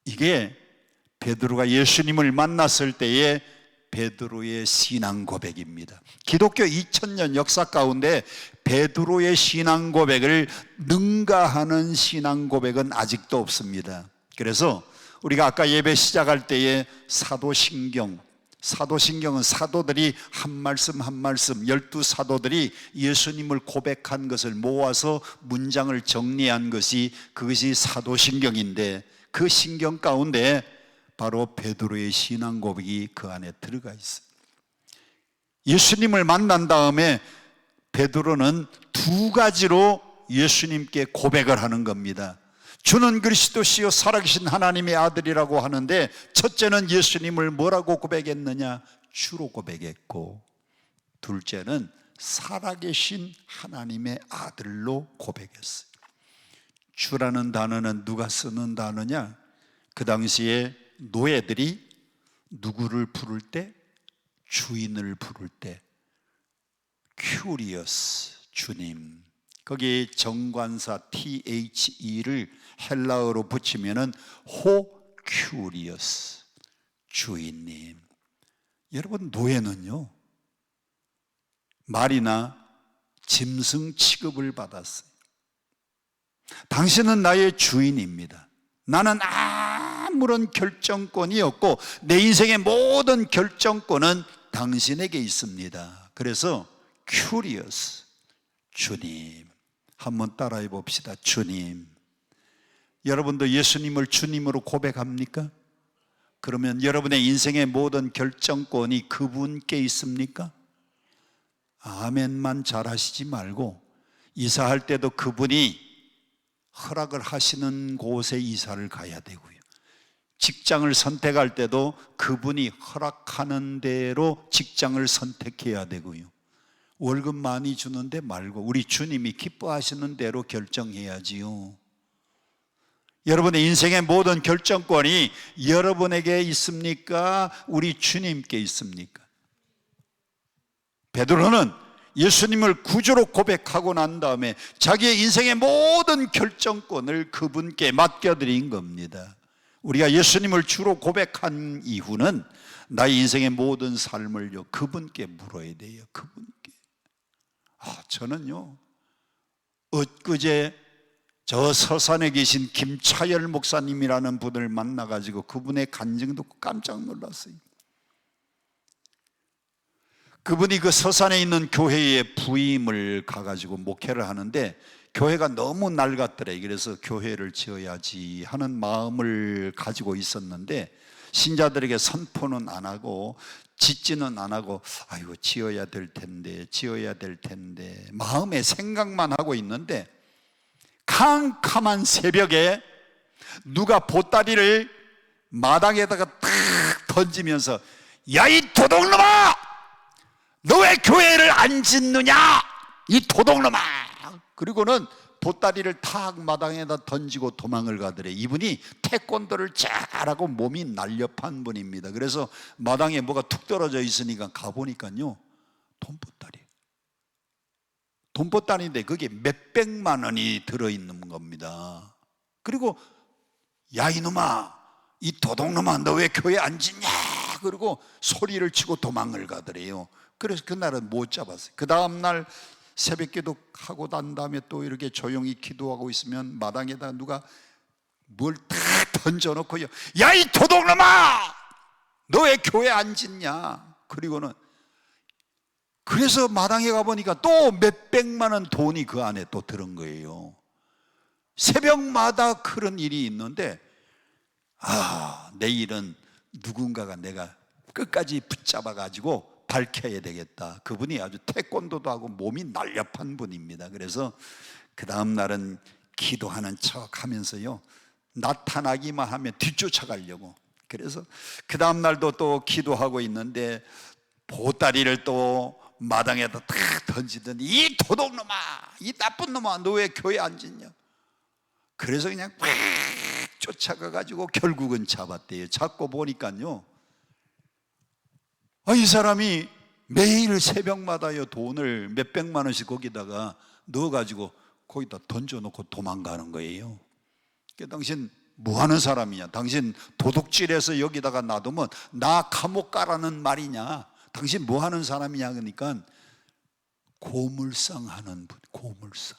Speaker 2: 이게 베드로가 예수님을 만났을 때의 베드로의 신앙 고백입니다. 기독교 2000년 역사 가운데 베드로의 신앙 고백을 능가하는 신앙 고백은 아직도 없습니다. 그래서 우리가 아까 예배 시작할 때에 사도신경은 사도들이 한 말씀 한 말씀 12사도들이 예수님을 고백한 것을 모아서 문장을 정리한 것이 그것이 사도신경인데 그 신경 가운데 바로 베드로의 신앙 고백이 그 안에 들어가 있어요. 예수님을 만난 다음에 베드로는 두 가지로 예수님께 고백을 하는 겁니다. 주는 그리스도시요 살아계신 하나님의 아들이라고 하는데 첫째는 예수님을 뭐라고 고백했느냐? 주로 고백했고, 둘째는 살아계신 하나님의 아들로 고백했어요. 주라는 단어는 누가 쓰는 단어냐? 그 당시에 노예들이 누구를 부를 때? 주인을 부를 때 curious 주님, 거기 정관사 the를 헬라어로 붙이면은 ho curious 주인님. 여러분, 노예는요 말이나 짐승 취급을 받았어요. 당신은 나의 주인입니다. 나는 아무런 결정권이 없고 내 인생의 모든 결정권은 당신에게 있습니다. 그래서 curious 주님. 한번 따라해 봅시다. 주님. 여러분도 예수님을 주님으로 고백합니까? 그러면 여러분의 인생의 모든 결정권이 그분께 있습니까? 아멘만 잘하시지 말고 이사할 때도 그분이 허락을 하시는 곳에 이사를 가야 되고요. 직장을 선택할 때도 그분이 허락하는 대로 직장을 선택해야 되고요. 월급 많이 주는데 말고 우리 주님이 기뻐하시는 대로 결정해야지요. 여러분의 인생의 모든 결정권이 여러분에게 있습니까? 우리 주님께 있습니까? 베드로는 예수님을 구주로 고백하고 난 다음에 자기의 인생의 모든 결정권을 그분께 맡겨드린 겁니다. 우리가 예수님을 주로 고백한 이후는 나의 인생의 모든 삶을요 그분께 물어야 돼요. 그분께. 저는요 엊그제 저 서산에 계신 김차열 목사님이라는 분을 만나가지고 그분의 간증 듣고 깜짝 놀랐어요. 그분이 그 서산에 있는 교회에 부임을 가가지고 목회를 하는데 교회가 너무 낡았더래. 그래서 교회를 지어야지 하는 마음을 가지고 있었는데 신자들에게 선포는 안 하고 짓지는 안 하고 아이고 지어야 될 텐데 마음에 생각만 하고 있는데 캄캄한 새벽에 누가 보따리를 마당에다가 탁 던지면서 야 이 도둑놈아! 너 왜 교회를 안 짓느냐? 이 도둑놈아! 그리고는 보따리를 탁 마당에다 던지고 도망을 가더래. 이분이 태권도를 잘하고 몸이 날렵한 분입니다. 그래서 마당에 뭐가 툭 떨어져 있으니까 가보니까요 돈보따리인데 그게 몇백만 원이 들어있는 겁니다. 그리고 야 이놈아 이 도둑놈아 너 왜 교회 안 짓냐? 그리고 소리를 치고 도망을 가더래요. 그래서 그날은 못 잡았어요. 그 다음날 새벽 기도하고 난 다음에 또 이렇게 조용히 기도하고 있으면 마당에다 누가 뭘 다 던져놓고요 야 이 도둑놈아 너 왜 교회 안 짓냐? 그리고는 그래서 마당에 가보니까 또 몇백만 원 돈이 그 안에 또 들은 거예요. 새벽마다 그런 일이 있는데 내일은 누군가가 내가 끝까지 붙잡아 가지고 밝혀야 되겠다. 그분이 아주 태권도도 하고 몸이 날렵한 분입니다. 그래서 그 다음 날은 기도하는 척 하면서요 나타나기만 하면 뒤쫓아가려고. 그래서 그 다음 날도 또 기도하고 있는데 보따리를 또 마당에다 탁 던지더니 이 도둑놈아 이 나쁜 놈아 너 왜 교회 안 짓냐? 그래서 그냥 팍 쫓아가 가지고 결국은 잡았대요. 잡고 보니까요 이 사람이 매일 새벽마다요 돈을 몇백만 원씩 거기다가 넣어가지고 거기다 던져놓고 도망가는 거예요. 당신 뭐하는 사람이냐? 당신 도둑질해서 여기다가 놔두면 나 감옥 가라는 말이냐? 당신 뭐하는 사람이냐? 그러니까 고물상 하는 분. 고물상.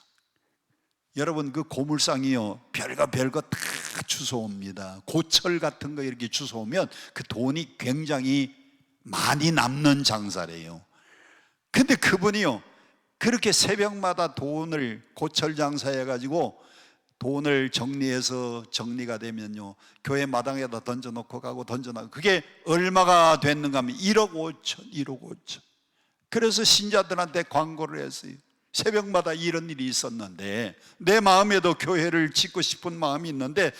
Speaker 2: 여러분 그 고물상이요 별거 다 주워옵니다. 고철 같은 거 이렇게 주워오면 그 돈이 굉장히 많이 남는 장사래요. 근데 그분이요 그렇게 새벽마다 돈을 고철 장사해가지고 돈을 정리해서 정리가 되면요 교회 마당에다 던져놓고 가고 던져나가고 그게 얼마가 됐는가 하면 1억 5천. 그래서 신자들한테 광고를 했어요. 새벽마다 이런 일이 있었는데 내 마음에도 교회를 짓고 싶은 마음이 있는데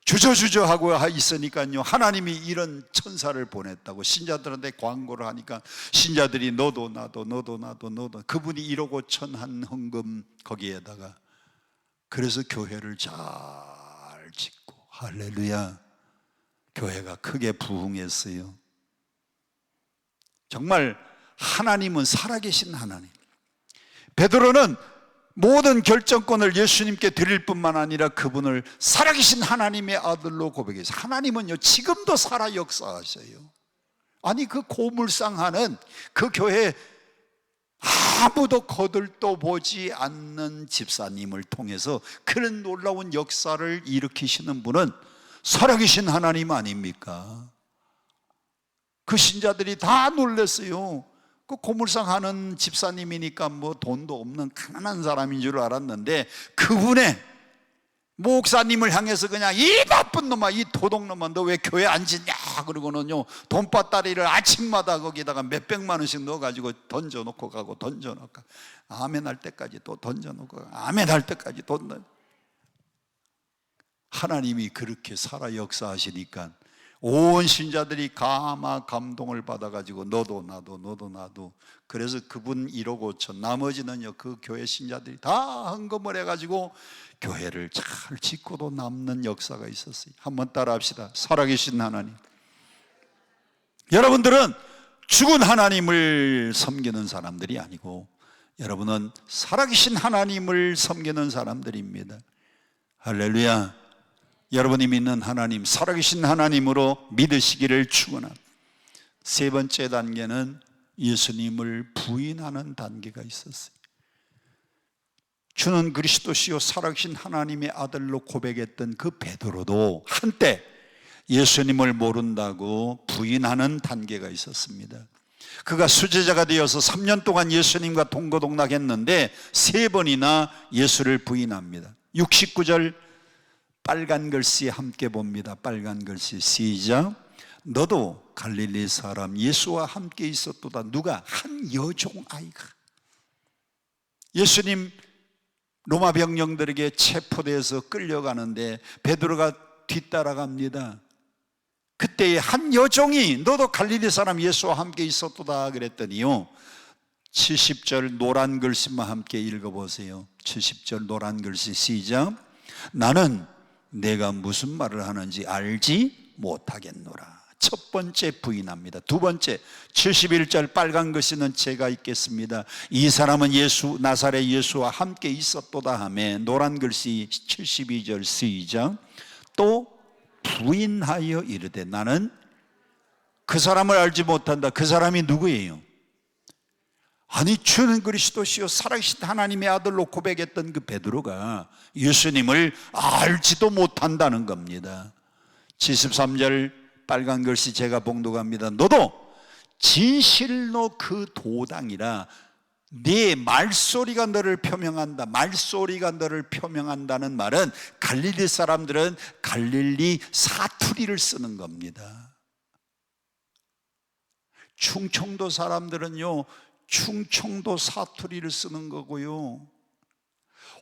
Speaker 2: 주저하고 있으니까요 하나님이 이런 천사를 보냈다고 신자들한테 광고를 하니까 신자들이 너도 나도 그분이 1억 5천 한 헌금 거기에다가 그래서 교회를 잘 짓고 할렐루야 교회가 크게 부흥했어요. 정말 하나님은 살아계신 하나님. 베드로는 모든 결정권을 예수님께 드릴 뿐만 아니라 그분을 살아계신 하나님의 아들로 고백했어요. 하나님은요, 지금도 살아 역사하셔요. 아니, 그 고물상하는 그 교회 아무도 거들떠 보지 않는 집사님을 통해서 그런 놀라운 역사를 일으키시는 분은 살아계신 하나님 아닙니까? 그 신자들이 다 놀랐어요. 그 고물상 하는 집사님이니까 뭐 돈도 없는 가난한 사람인 줄 알았는데, 그분의 목사님을 향해서 그냥 이 바쁜 놈아, 이 도둑놈아, 너 왜 교회 안 짓냐? 그러고는요, 돈밭다리를 아침마다 거기다가 몇백만 원씩 넣어가지고 던져놓고 가고, 던져놓고 아멘 할 때까지 또 던져놓고 아멘 할 때까지 던져. 하나님이 그렇게 살아 역사하시니까 온 신자들이 감동을 받아가지고 너도 나도. 그래서 그분 1억 5천, 나머지는요 그 교회 신자들이 다 헌금을 해가지고 교회를 잘 짓고도 남는 역사가 있었어요. 한번 따라합시다. 살아계신 하나님. 여러분들은 죽은 하나님을 섬기는 사람들이 아니고 여러분은 살아계신 하나님을 섬기는 사람들입니다. 할렐루야. 여러분이 믿는 하나님, 살아계신 하나님으로 믿으시기를 축원합니다. 세 번째 단계는 예수님을 부인하는 단계가 있었어요. 주는 그리스도시요 살아계신 하나님의 아들로 고백했던 그 베드로도 한때 예수님을 모른다고 부인하는 단계가 있었습니다. 그가 수제자가 되어서 3년 동안 예수님과 동거동락했는데 3번이나 예수를 부인합니다. 69절 빨간 글씨 함께 봅니다. 빨간 글씨 시작. 너도 갈릴리 사람 예수와 함께 있었도다. 누가? 한 여종 아이가. 예수님 로마 병령들에게 체포돼서 끌려가는데 베드로가 뒤따라갑니다. 그때에 한 여종이 너도 갈릴리 사람 예수와 함께 있었도다 그랬더니요, 70절 노란 글씨만 함께 읽어보세요. 70절 노란 글씨 시작. 나는 내가 무슨 말을 하는지 알지 못하겠노라. 첫 번째 부인합니다. 두 번째 71절 빨간 글씨는 제가 읽겠습니다. 이 사람은 예수 나사렛 예수와 함께 있었도다 하며 노란 글씨 72절 시작. 또 부인하여 이르되 나는 그 사람을 알지 못한다. 그 사람이 누구예요? 아니, 주는 그리스도시요 살아계신 하나님의 아들로 고백했던 그 베드로가 예수님을 알지도 못한다는 겁니다. 73절 빨간 글씨 제가 봉독합니다. 너도 진실로 그 도당이라 네 말소리가 너를 표명한다. 말소리가 너를 표명한다는 말은 갈릴리 사람들은 갈릴리 사투리를 쓰는 겁니다. 충청도 사람들은요 충청도 사투리를 쓰는 거고요,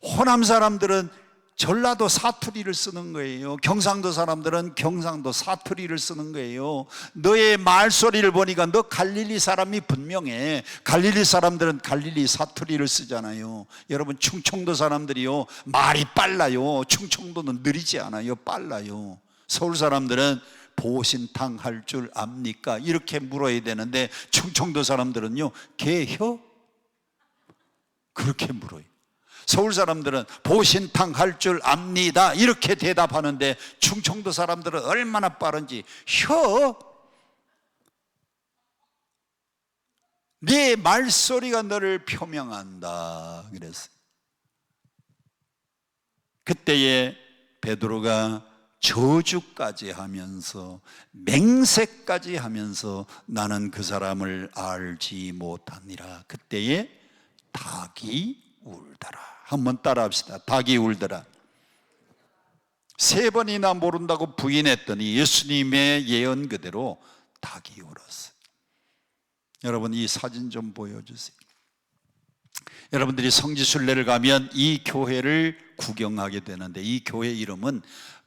Speaker 2: 호남 사람들은 전라도 사투리를 쓰는 거예요. 경상도 사람들은 경상도 사투리를 쓰는 거예요. 너의 말소리를 보니까 너 갈릴리 사람이 분명해. 갈릴리 사람들은 갈릴리 사투리를 쓰잖아요. 여러분 충청도 사람들이요 말이 빨라요. 충청도는 느리지 않아요. 빨라요. 서울 사람들은 보신탕 할 줄 압니까? 이렇게 물어야 되는데 충청도 사람들은요 개혀? 그렇게 물어요. 서울 사람들은 보신탕 할 줄 압니다 이렇게 대답하는데 충청도 사람들은 얼마나 빠른지 혀? 네 말소리가 너를 표명한다 그랬어요. 그때에 베드로가 저주까지 하면서 맹세까지 하면서 나는 그 사람을 알지 못하니라. 그때에 닭이 울더라. 한번 따라합시다. 닭이 울더라. 3번이나 모른다고 부인했더니 예수님의 예언 그대로 닭이 울었어요. 여러분 이 사진 좀 보여주세요. 여러분들이 성지순례를 가면 이 교회를 구경하게 되는데 이 교회 이름은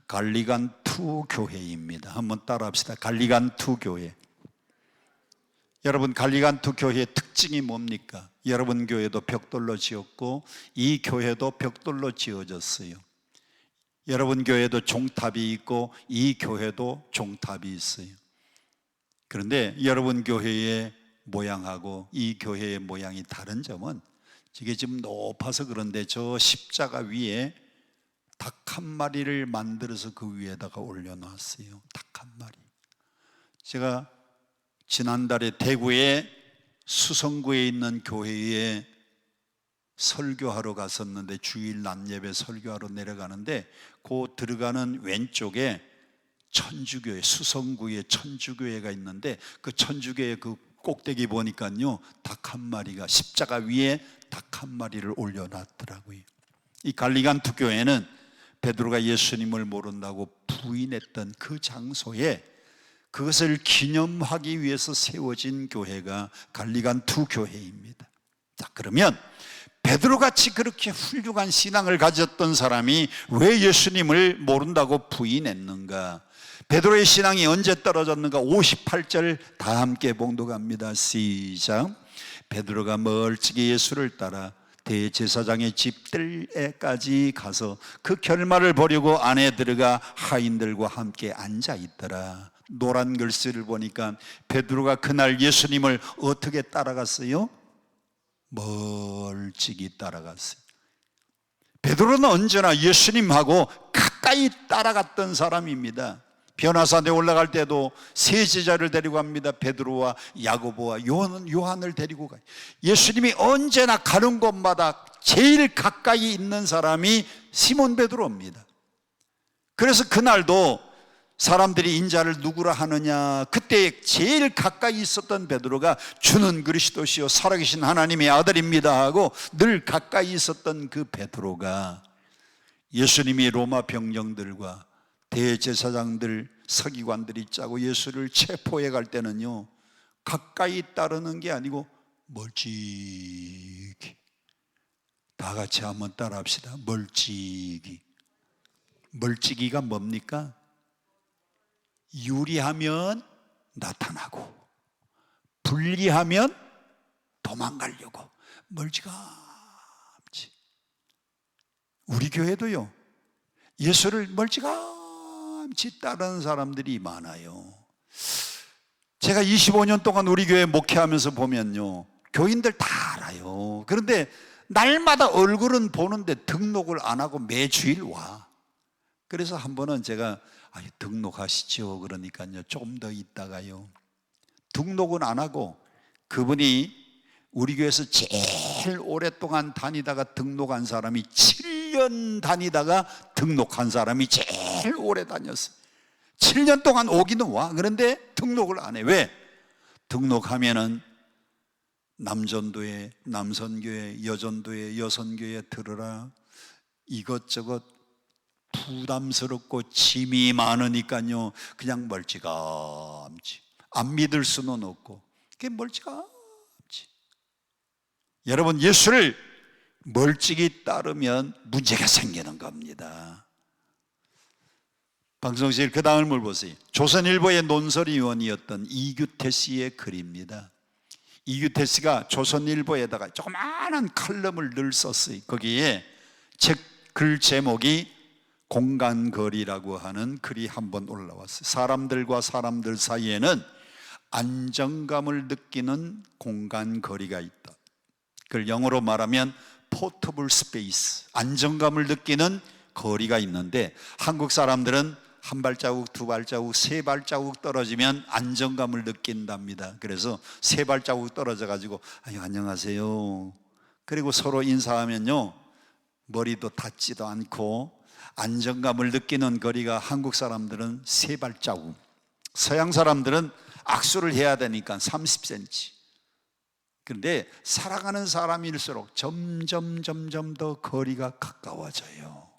Speaker 2: 갈리간투 교회입니다. 한번 따라합시다. 갈리간투 교회. 여러분 갈리간투 교회의 특징이 뭡니까? 여러분 교회도 벽돌로 지었고 이 교회도 벽돌로 지어졌어요. 여러분 교회도 종탑이 있고 이 교회도 종탑이 있어요. 그런데 여러분 교회에 모양하고 이 교회의 모양이 다른 점은 이게 지금 높아서 그런데 저 십자가 위에 닭 한 마리를 만들어서 그 위에다가 올려놨어요. 닭 한 마리. 제가 지난달에 대구의 수성구에 있는 교회에 설교하러 갔었는데 주일 낮 예배 설교하러 내려가는데 그 들어가는 왼쪽에 천주교회, 수성구에 천주교회가 있는데 그 천주교회 그 꼭대기 보니까요 닭 한 마리가 십자가 위에 닭 한 마리를 올려놨더라고요. 이 갈리간투 교회는 베드로가 예수님을 모른다고 부인했던 그 장소에 그것을 기념하기 위해서 세워진 교회가 갈리간투 교회입니다. 자, 그러면 베드로같이 그렇게 훌륭한 신앙을 가졌던 사람이 왜 예수님을 모른다고 부인했는가? 베드로의 신앙이 언제 떨어졌는가? 58절 다 함께 봉독합니다. 시작. 베드로가 멀찍이 예수를 따라 대제사장의 집들에까지 가서 그 결말을 보려고 안에 들어가 하인들과 함께 앉아 있더라. 노란 글씨를 보니까 베드로가 그날 예수님을 어떻게 따라갔어요? 멀찍이 따라갔어요. 베드로는 언제나 예수님하고 가까이 따라갔던 사람입니다. 변화산에 올라갈 때도 세 제자를 데리고 갑니다. 베드로와 야고보와 요한을 데리고 가요. 예수님이 언제나 가는 곳마다 제일 가까이 있는 사람이 시몬 베드로입니다. 그래서 그날도 사람들이 인자를 누구라 하느냐, 그때 제일 가까이 있었던 베드로가 주는 그리스도시요 살아계신 하나님의 아들입니다 하고 늘 가까이 있었던 그 베드로가 예수님이 로마 병정들과 대제사장들, 서기관들이 짜고 예수를 체포해 갈 때는요 가까이 따르는 게 아니고 멀찍이, 다 같이 한번 따라 합시다. 멀찍이. 멀찍이가 뭡니까? 유리하면 나타나고 불리하면 도망가려고 멀찌감치. 우리 교회도요 예수를 멀찌감치 따르는 사람들이 많아요. 제가 25년 동안 우리 교회 목회하면서 보면요 교인들 다 알아요. 그런데 날마다 얼굴은 보는데 등록을 안 하고 매주일 와. 그래서 한 번은 제가 등록하시죠. 그러니까요 조금 더 있다가요 등록은 안 하고 그분이 우리 교회에서 제일 오랫동안 다니다가 등록한 사람이 7년 다니다가 등록한 사람이 제일 오래 다녔어요. 7년 동안 오기는 와. 그런데 등록을 안 해. 왜? 등록하면은 남전도회, 남선교회, 여전도회, 여선교회 들으라. 이것저것 부담스럽고 짐이 많으니까요 그냥 멀찌감치. 안 믿을 수는 없고 그게 멀찌감치. 여러분 예수를 멀찍이 따르면 문제가 생기는 겁니다. 방송실 그 다음을 보세요. 조선일보의 논설위원이었던 이규태 씨의 글입니다. 이규태 씨가 조선일보에다가 조그마한 칼럼을 늘 썼어요. 거기에 글 제목이 공간거리라고 하는 글이 한번 올라왔어요. 사람들과 사람들 사이에는 안정감을 느끼는 공간거리가 있다. 그걸 영어로 말하면 포터블 스페이스, 안정감을 느끼는 거리가 있는데 한국 사람들은 한 발자국, 두 발자국, 세 발자국 떨어지면 안정감을 느낀답니다. 그래서 세 발자국 떨어져 가지고 안녕하세요. 그리고 서로 인사하면요 머리도 닿지도 않고 안정감을 느끼는 거리가 한국 사람들은 세 발자국, 서양 사람들은 악수를 해야 되니까 30cm. 그런데 살아가는 사람일수록 점점 더 거리가 가까워져요.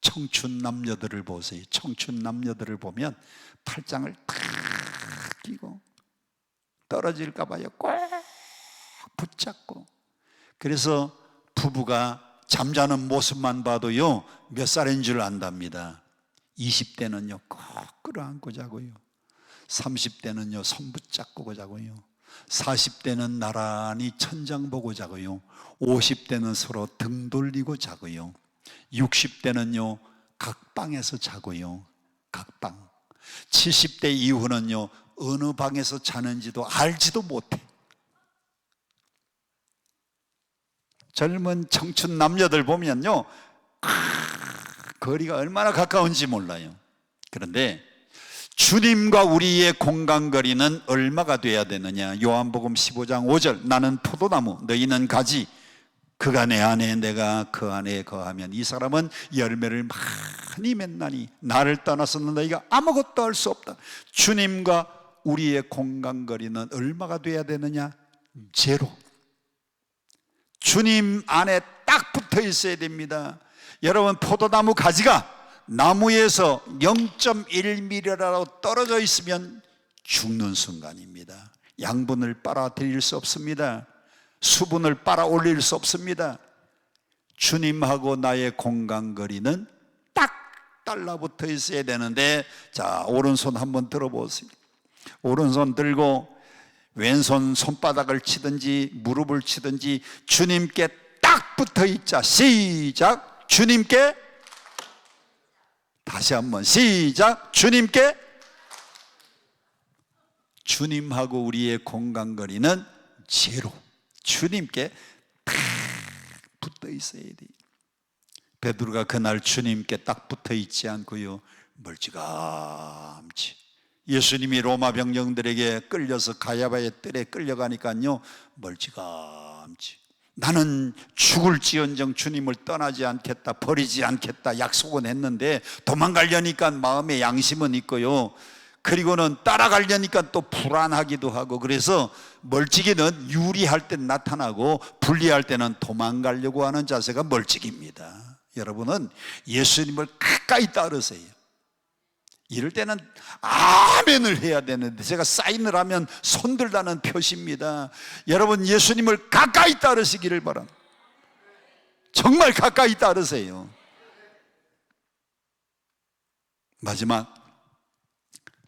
Speaker 2: 청춘 남녀들을 보세요. 청춘 남녀들을 보면 팔짱을 탁 끼고 떨어질까 봐요 꼭 붙잡고. 그래서 부부가 잠자는 모습만 봐도요 몇 살인 줄 안답니다. 20대는요 꼭 끌어안고 자고요, 30대는요 손 붙잡고 자고요, 40대는 나란히 천장 보고 자고요, 50대는 서로 등 돌리고 자고요, 60대는요 각 방에서 자고요, 각방. 70대 이후는요 어느 방에서 자는지도 알지도 못해. 젊은 청춘 남녀들 보면요, 거리가 얼마나 가까운지 몰라요. 그런데 주님과 우리의 공간거리는 얼마가 돼야 되느냐? 요한복음 15장 5절, 나는 포도나무, 너희는 가지, 그가 내 안에 내가 그 안에 거하면 이 사람은 열매를 많이 맺나니 나를 떠나서는 너희가 아무것도 할 수 없다. 주님과 우리의 공간거리는 얼마가 돼야 되느냐? 제로. 주님 안에 딱 붙어 있어야 됩니다. 여러분, 포도나무 가지가 나무에서 0.1mm라도 떨어져 있으면 죽는 순간입니다. 양분을 빨아들일 수 없습니다. 수분을 빨아 올릴 수 없습니다. 주님하고 나의 공간거리는 딱 달라붙어 있어야 되는데, 자, 오른손 한번 들어보세요. 오른손 들고 왼손 손바닥을 치든지 무릎을 치든지 주님께 딱 붙어 있자. 시작. 주님께, 다시 한번 시작. 주님께. 주님하고 우리의 공간거리는 제로. 주님께 딱 붙어 있어야 돼요. 베드로가 그날 주님께 딱 붙어 있지 않고요, 멀찌감치 예수님이 로마 병정들에게 끌려서 가야바의 뜰에 끌려가니까요, 멀찌감치 나는 죽을지언정 주님을 떠나지 않겠다, 버리지 않겠다 약속은 했는데 도망가려니까 마음의 양심은 있고요, 그리고는 따라가려니까 또 불안하기도 하고, 그래서 멀찍이는 유리할 때 나타나고 불리할 때는 도망가려고 하는 자세가 멀찍입니다. 여러분은 예수님을 가까이 따르세요. 이럴 때는 아멘을 해야 되는데 제가 사인을 하면 손들다는 표시입니다. 여러분, 예수님을 가까이 따르시기를 바랍니다. 정말 가까이 따르세요. 마지막,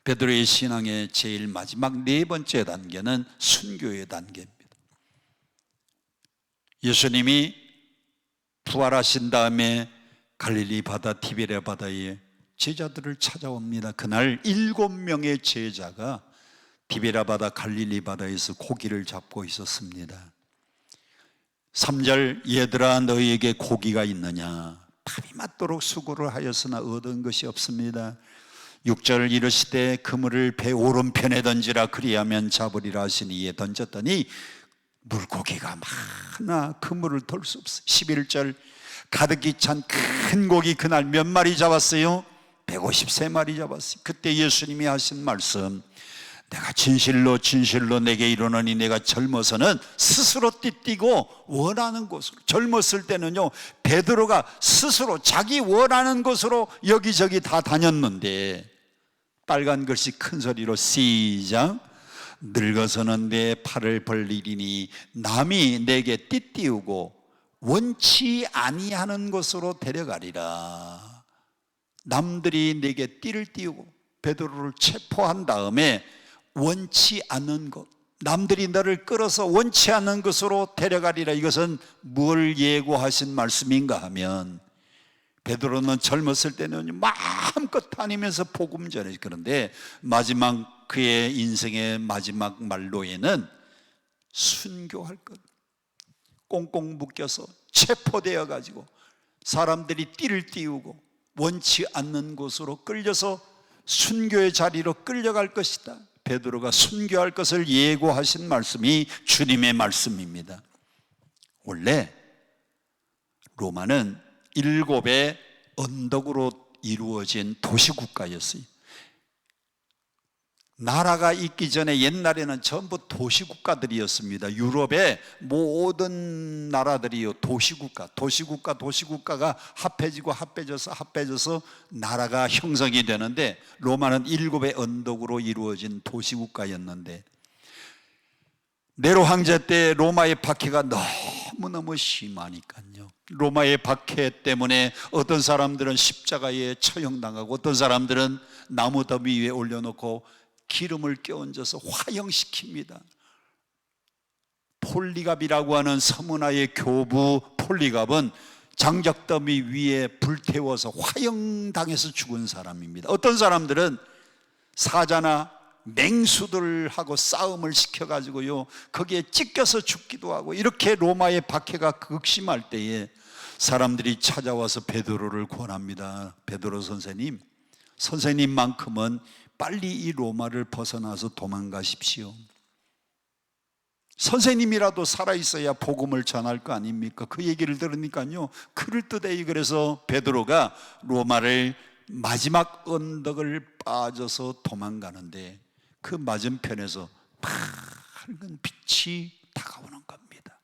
Speaker 2: 베드로의 신앙의 제일 마지막 네 번째 단계는 순교의 단계입니다. 예수님이 부활하신 다음에 갈릴리 바다, 티베리아 바다에 제자들을 찾아옵니다. 그날 7명의 제자가 티베리아 바다, 갈릴리 바다에서 고기를 잡고 있었습니다. 3절, 얘들아 너희에게 고기가 있느냐? 밥이 맞도록 수고를 하였으나 얻은 것이 없습니다. 6절, 이르시되 그물을 배 오른편에 던지라, 그리하면 잡으리라 하시니 이에 던졌더니 물고기가 많아 그물을 돌 수 없어요. 11절, 가득히 찬 큰 고기 그날 몇 마리 잡았어요? 153마리 잡았어요. 그때 예수님이 하신 말씀, 내가 진실로 진실로 내게 이르노니 내가 젊어서는 스스로 띠뛰고 원하는 곳으로, 젊었을 때는요 베드로가 스스로 자기 원하는 곳으로 여기저기 다 다녔는데, 빨간 글씨 큰 소리로 시작. 늙어서는 내 팔을 벌리리니 남이 내게 띠띠우고 원치 아니하는 곳으로 데려가리라. 남들이 내게 띠를 띠우고 베드로를 체포한 다음에 원치 않는 곳, 남들이 너를 끌어서 원치 않는 것으로 데려가리라. 이것은 뭘 예고하신 말씀인가 하면, 베드로는 젊었을 때는 마음껏 다니면서 복음 전해. 그런데 마지막 그의 인생의 마지막 말로에는 순교할 것, 꽁꽁 묶여서 체포되어 가지고 사람들이 띠를 띄우고 원치 않는 곳으로 끌려서 순교의 자리로 끌려갈 것이다. 베드로가 순교할 것을 예고하신 말씀이 주님의 말씀입니다. 원래 로마는 7의 언덕으로 이루어진 도시국가였어요. 나라가 있기 전에 옛날에는 전부 도시국가들이었습니다. 유럽의 모든 나라들이요 도시국가가 합해져서 나라가 형성이 되는데, 로마는 7의 언덕으로 이루어진 도시국가였는데, 네로 황제 때 로마의 박해가 너무너무 심하니까요, 로마의 박해 때문에 어떤 사람들은 십자가에 처형당하고 어떤 사람들은 나무 더미 위에 올려놓고 기름을 끼얹어서 화형시킵니다. 폴리갑이라고 하는 서문화의 교부 폴리갑은 장작더미 위에 불태워서 화형당해서 죽은 사람입니다. 어떤 사람들은 사자나 맹수들하고 싸움을 시켜가지고요, 거기에 찢겨서 죽기도 하고, 이렇게 로마의 박해가 극심할 때에 사람들이 찾아와서 베드로를 권합니다. 베드로 선생님, 선생님만큼은 빨리 이 로마를 벗어나서 도망가십시오. 선생님이라도 살아있어야 복음을 전할 거 아닙니까? 그 얘기를 들으니까요, 그럴듯해요. 그래서 베드로가 로마를 마지막 언덕을 빠져서 도망가는데, 그 맞은편에서 밝은 빛이 다가오는 겁니다.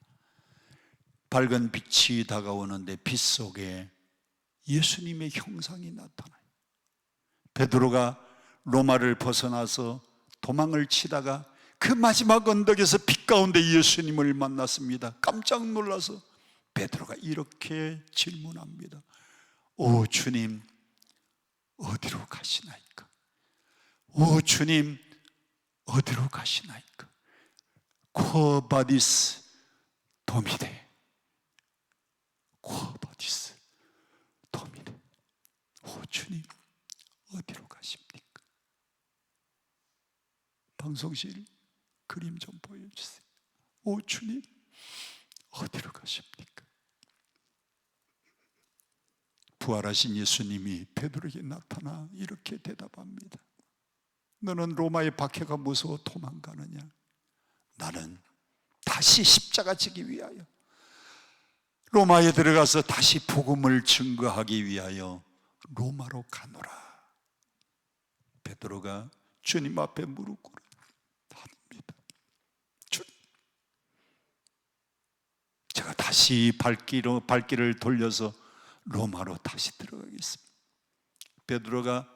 Speaker 2: 밝은 빛이 다가오는데 빛 속에 예수님의 형상이 나타나요. 베드로가 로마를 벗어나서 도망을 치다가 그 마지막 언덕에서 빛 가운데 예수님을 만났습니다. 깜짝 놀라서 베드로가 이렇게 질문합니다. 오 주님, 어디로 가시나이까? 오 주님, 어디로 가시나이까? 쿼 바디스 도미네, 쿼 바디스 도미네. 오 주님, 어디로 가십니까? 방송실 그림 좀 보여주세요. 오 주님, 어디로 가십니까? 부활하신 예수님이 베드로에게 나타나 이렇게 대답합니다. 너는 로마의 박해가 무서워 도망가느냐? 나는 다시 십자가 지기 위하여, 로마에 들어가서 다시 복음을 증거하기 위하여 로마로 가노라. 베드로가 주님 앞에 무릎 꿇어 합니다. 주님, 제가 다시 발길을 돌려서 로마로 다시 들어가겠습니다. 베드로가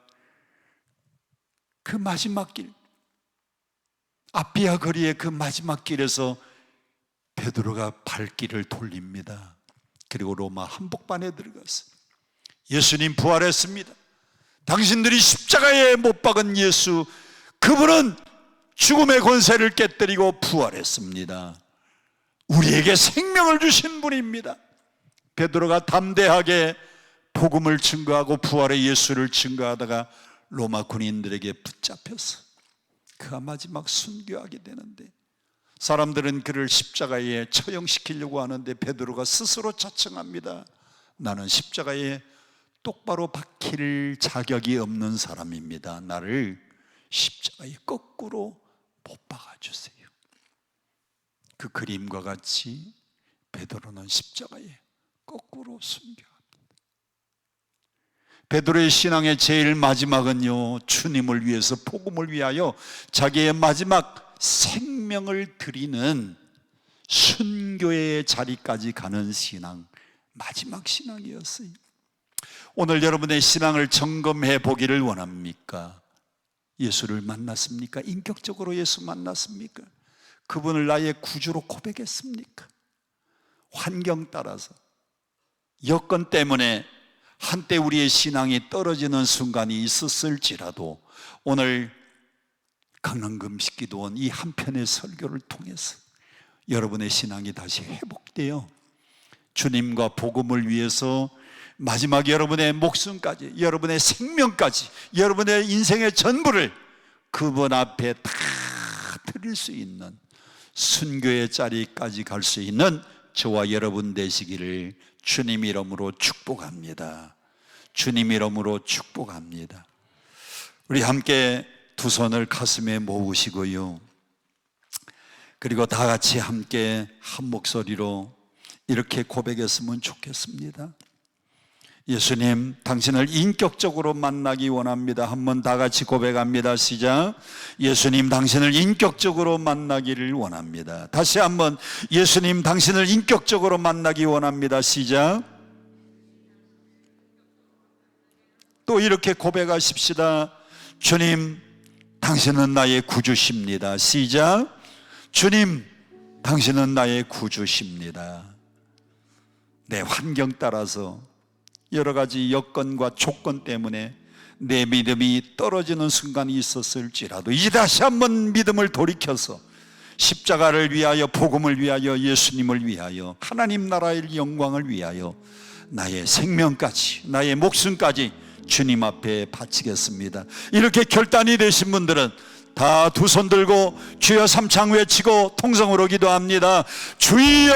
Speaker 2: 그 마지막 길, 아피아 거리의 그 마지막 길에서 베드로가 발길을 돌립니다. 그리고 로마 한복판에 들어갔어요. 예수님 부활했습니다. 당신들이 십자가에 못 박은 예수, 그분은 죽음의 권세를 깨뜨리고 부활했습니다. 우리에게 생명을 주신 분입니다. 베드로가 담대하게 복음을 증거하고 부활의 예수를 증거하다가 로마 군인들에게 붙잡혀서 그가 마지막 순교하게 되는데, 사람들은 그를 십자가에 처형시키려고 하는데 베드로가 스스로 자청합니다. 나는 십자가에 똑바로 박힐 자격이 없는 사람입니다. 나를 십자가에 거꾸로 못 박아주세요. 그 그림과 같이 베드로는 십자가에 거꾸로 순교합니다. 베드로의 신앙의 제일 마지막은요, 주님을 위해서, 복음을 위하여 자기의 마지막 생명을 드리는 순교의 자리까지 가는 신앙, 마지막 신앙이었어요. 오늘 여러분의 신앙을 점검해 보기를 원합니까? 예수를 만났습니까? 인격적으로 예수 만났습니까? 그분을 나의 구주로 고백했습니까? 환경 따라서, 여건 때문에 한때 우리의 신앙이 떨어지는 순간이 있었을지라도 오늘 강남금식기도원 이 한 편의 설교를 통해서 여러분의 신앙이 다시 회복되어 주님과 복음을 위해서 마지막 여러분의 목숨까지, 여러분의 생명까지, 여러분의 인생의 전부를 그분 앞에 다 드릴 수 있는 순교의 자리까지 갈 수 있는 저와 여러분 되시기를 주님 이름으로 축복합니다. 주님 이름으로 축복합니다. 우리 함께 두 손을 가슴에 모으시고요, 그리고 다 같이 함께 한 목소리로 이렇게 고백했으면 좋겠습니다. 예수님, 당신을 인격적으로 만나기 원합니다. 한번 다 같이 고백합니다. 시작. 예수님, 당신을 인격적으로 만나기를 원합니다. 다시 한번, 예수님, 당신을 인격적으로 만나기 원합니다. 시작. 또 이렇게 고백하십시다. 주님, 당신은 나의 구주십니다. 시작. 주님, 당신은 나의 구주십니다. 내 환경 따라서, 여러 가지 여건과 조건 때문에 내 믿음이 떨어지는 순간이 있었을지라도 이제 다시 한번 믿음을 돌이켜서 십자가를 위하여, 복음을 위하여, 예수님을 위하여, 하나님 나라의 영광을 위하여 나의 생명까지, 나의 목숨까지 주님 앞에 바치겠습니다. 이렇게 결단이 되신 분들은 다 두 손 들고 주여 삼창 외치고 통성으로 기도합니다. 주여